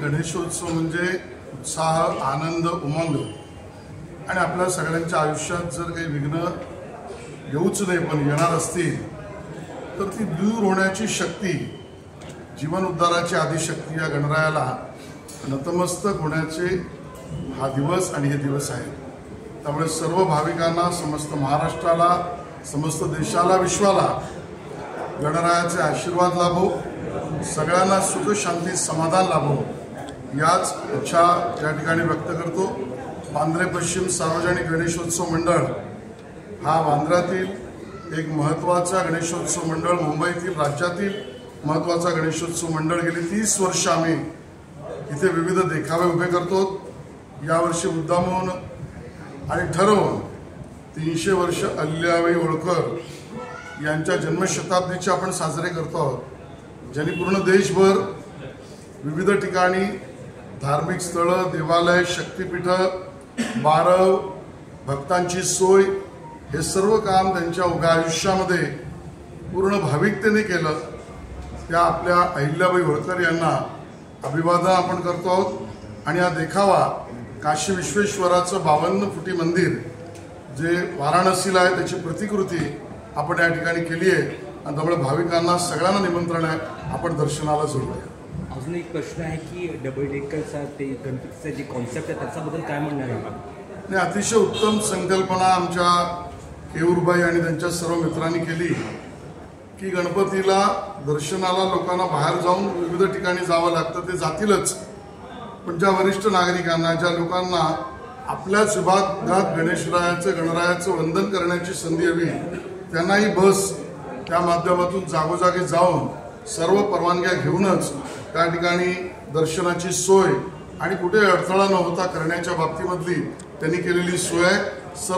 गणेशोत्सव म्हणजे उत्साह, आनंद, उमंग आणि आपल्या सगळ्यांच्या आयुष्यात जर काही विघ्न येऊच नाही पण येणार असतील तर ती दूर होण्याची शक्ती, जीवन उद्धाराची आदिशक्ती या गणरायाला नतमस्तक होण्याचे हा दिवस आणि हे दिवस आहे। त्यामुळे सर्व भाविकांना, समस्त महाराष्ट्राला, समस्त देशाला, विश्वाला गणरायाचे आशीर्वाद लाभो, सगळ्यांना सुख, शांती, समाधान लाभो याच इच्छा या ठिकाणी व्यक्त करतो। वांद्रे पश्चिम सार्वजनिक गणेशोत्सव मंडळ हा वांद्र्यातील एक महत्त्वाचा गणेशोत्सव मंडळ, मुंबईतील, राज्यातील महत्त्वाचा गणेशोत्सव मंडळ गेली 30 वर्ष आम्ही इथे विविध देखावे उभे करतो। यावर्षी मुद्दामून आणि ठरवून 300 वर्ष अहिल्याबाई होळकर यांच्या जन्मशताब्दीचे आपण साजरे करतो आहोत, ज्यांनी पूर्ण देशभर विविध ठिकाणी धार्मिक स्थळं, देवालय, शक्तिपीठ, बारव, भक्तांची सोय हे सर्व काम त्यांच्या उभ्या आयुष्यामध्ये पूर्ण भाविकतेने केलं। त्या आपल्या अहिल्याबाई होळकर यांना अभिवादन आपण करतो आहोत। आणि हा देखावा काशी विश्वेश्वराचं 52 फुटी मंदिर जे वाराणसीला आहे त्याची प्रतिकृती आपण या ठिकाणी केली आहे आणि त्यामुळे भाविकांना सगळ्यांना निमंत्रण आहे, आपण दर्शनाला जोडूया। अजून एक प्रश्न आहे की डबल डेकरचा ते गणपतीचा जे कॉन्सेप्ट आहे त्याच्याबद्दल काय म्हणणार आहे? नाही, अतिशय उत्तम संकल्पना आमच्या केऊरबाई आणि त्यांच्या सर्व मित्रांनी केली की गणपतीला दर्शनाला लोकांना बाहेर जाऊन विविध ठिकाणी जावं लागतं, ते जातीलच, पण ज्या वरिष्ठ नागरिकांना, ज्या लोकांना आपल्याच विभागात गणरायाचं वंदन करण्याची संधी हवी त्यांना ही बस त्या माध्यमातून जागोजागी जाऊन सर्व परवानग्या घेऊनच त्या ठिकाणी दर्शनाची सोय आणि कुठे अडथळा न होता करण्याच्या बाबतीमधली त्यांनी केलेली सोय सर्व